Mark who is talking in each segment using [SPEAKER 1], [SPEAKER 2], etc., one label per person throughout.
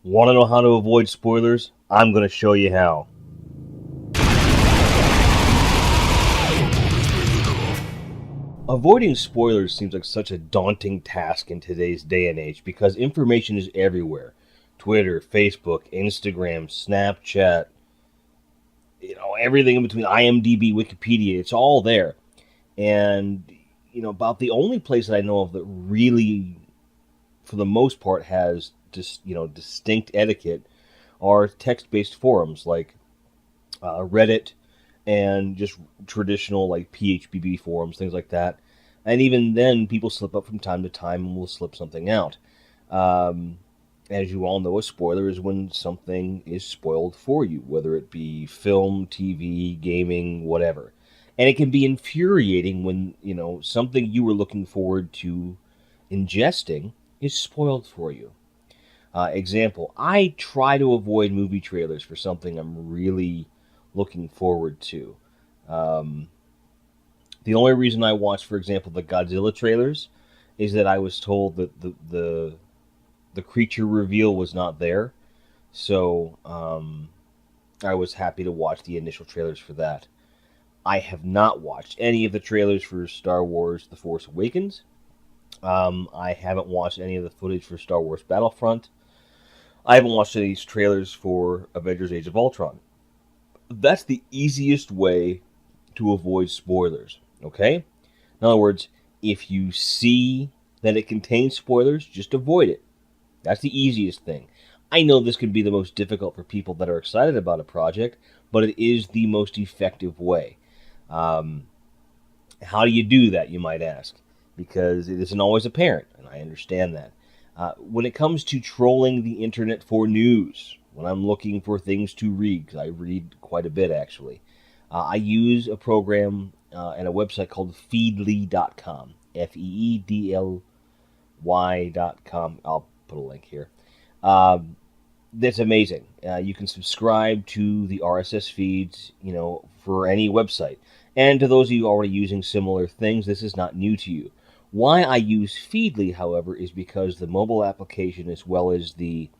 [SPEAKER 1] Want to know how to avoid spoilers? I'm going to show you how. Avoiding spoilers seems like such a daunting task in today's day and age because information is everywhere. Twitter, Facebook, Instagram, Snapchat, everything in between, IMDb, Wikipedia, it's all there. And about the only place that I know of that really, for the most part, has just distinct etiquette are text-based forums like Reddit and just traditional like PHBB forums, things like that. And even then, people slip up from time to time and will slip something out. Um, as you all know, a spoiler is when something is spoiled for you, whether it be film, TV, gaming, whatever. And it can be infuriating when, something you were looking forward to ingesting is spoiled for you. Example, I try to avoid movie trailers for something I'm really looking forward to. Um, the only reason I watched, for example, the Godzilla trailers is that I was told that the creature reveal was not there, so I was happy to watch the initial trailers for that. I have not watched any of the trailers for Star Wars: The Force Awakens. I haven't watched any of the footage for Star Wars Battlefront. I haven't watched any of these trailers for Avengers: Age of Ultron. That's the easiest way to avoid spoilers, okay? In other words, if you see that it contains spoilers, just avoid it. That's the easiest thing. I know this can be the most difficult for people that are excited about a project, but it is the most effective way. Um, how do you do that, you might ask? Because it isn't always apparent, and I understand that. When it comes to trolling the internet for news, when I'm looking for things to read, because I read quite a bit actually, I use a program and a website called feedly.com. Feedly.com. I'll put a link here. Um, that's amazing. You can subscribe to the RSS feeds, for any website. And to those of you already using similar things, this is not new to you. Why I use Feedly, however, is because the mobile application as well as the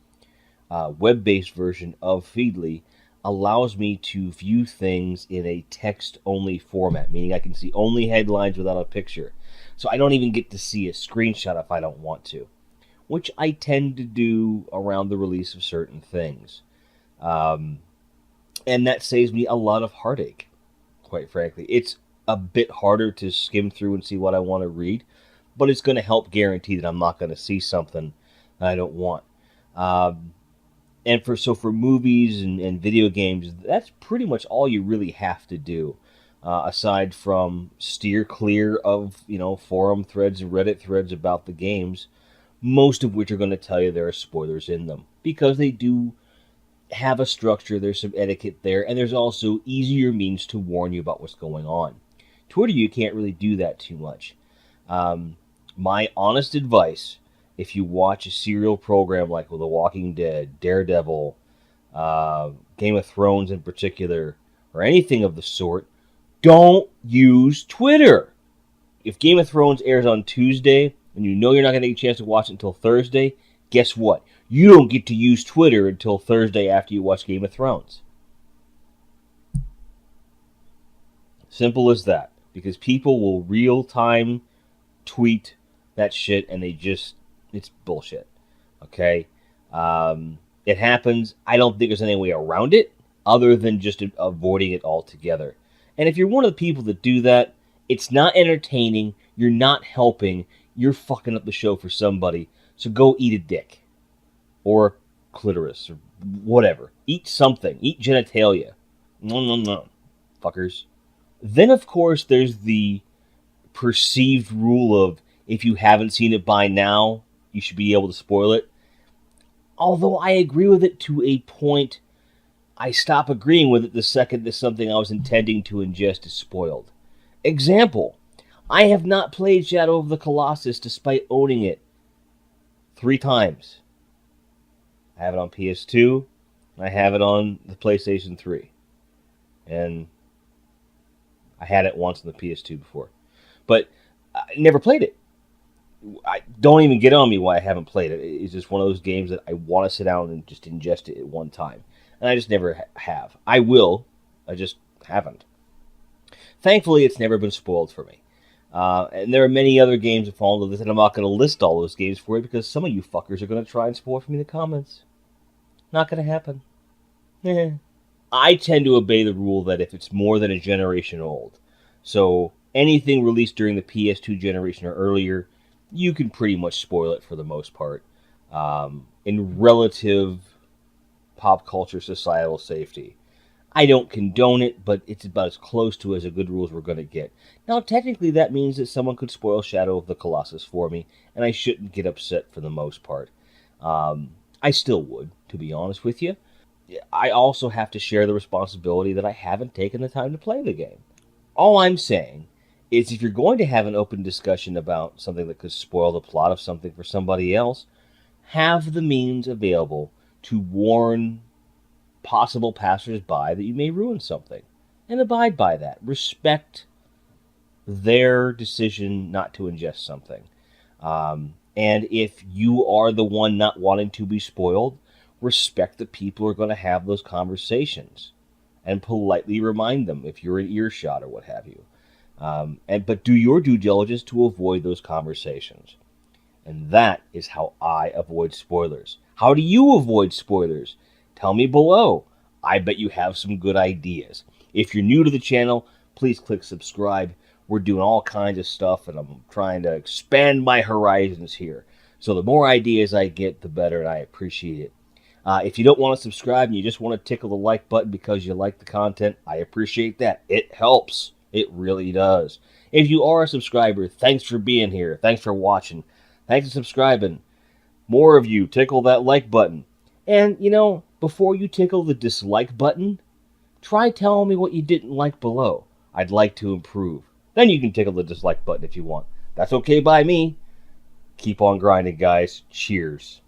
[SPEAKER 1] web-based version of Feedly allows me to view things in a text-only format, meaning I can see only headlines without a picture. So I don't even get to see a screenshot if I don't want to, which I tend to do around the release of certain things. Um, and that saves me a lot of heartache, quite frankly. It's a bit harder to skim through and see what I want to read, but it's going to help guarantee that I'm not going to see something that I don't want. Um, and for movies and video games, that's pretty much all you really have to do. Aside from steer clear of forum threads and Reddit threads about the games, most of which are going to tell you there are spoilers in them because they do have a structure. There's some etiquette there, and there's also easier means to warn you about what's going on. Twitter, you can't really do that too much. Um, my honest advice, if you watch a serial program like The Walking Dead, Daredevil, Game of Thrones in particular, or anything of the sort, don't use Twitter. If Game of Thrones airs on Tuesday and you know you're not going to get a chance to watch it until Thursday, guess what? You don't get to use Twitter until Thursday after you watch Game of Thrones. Simple as that. Because people will real time tweet that shit and it's bullshit. Okay? It happens. I don't think there's any way around it other than just avoiding it altogether. And if you're one of the people that do that, it's not entertaining, you're not helping, you're fucking up the show for somebody. So go eat a dick. Or clitoris, or whatever. Eat something. Eat genitalia. No, fuckers. Then, of course, there's the perceived rule of if you haven't seen it by now, you should be able to spoil it. Although I agree with it to a point, I stop agreeing with it the second that something I was intending to ingest is spoiled. Example, I have not played Shadow of the Colossus despite owning it 3 times. I have it on PS2, I have it on the PlayStation 3. And I had it once on the PS2 before. But I never played it. don't even get on me why I haven't played it. It's just one of those games that I want to sit down and just ingest it at one time, and I just never have. I will, I just haven't. Thankfully, it's never been spoiled for me. And there are many other games that fall into this, and I'm not going to list all those games for you because some of you fuckers are going to try and spoil for me in the comments. Not going to happen. I tend to obey the rule that if it's more than a generation old, so anything released during the PS2 generation or earlier, you can pretty much spoil it for the most part. In relative pop culture societal safety. I don't condone it, but it's about as close to as a good rule as we're going to get. Now, technically, that means that someone could spoil Shadow of the Colossus for me, and I shouldn't get upset for the most part. I still would, to be honest with you. I also have to share the responsibility that I haven't taken the time to play the game. All I'm saying is if you're going to have an open discussion about something that could spoil the plot of something for somebody else, have the means available to warn possible passersby that you may ruin something, and abide by that. Respect their decision not to ingest something. And if you are the one not wanting to be spoiled, respect that people are going to have those conversations and politely remind them if you're in earshot or what have you. But do your due diligence to avoid those conversations. And that is how I avoid spoilers. How do you avoid spoilers? Tell me below. I bet you have some good ideas. If you're new to the channel, please click subscribe. We're doing all kinds of stuff, and I'm trying to expand my horizons here. So the more ideas I get, the better, and I appreciate it. If you don't want to subscribe and you just want to tickle the like button because you like the content, I appreciate that. It helps. It really does. If you are a subscriber, thanks for being here. Thanks for watching. Thanks for subscribing. More of you, tickle that like button. And, before you tickle the dislike button, try telling me what you didn't like below. I'd like to improve. Then you can tickle the dislike button if you want. That's okay by me. Keep on grinding, guys. Cheers.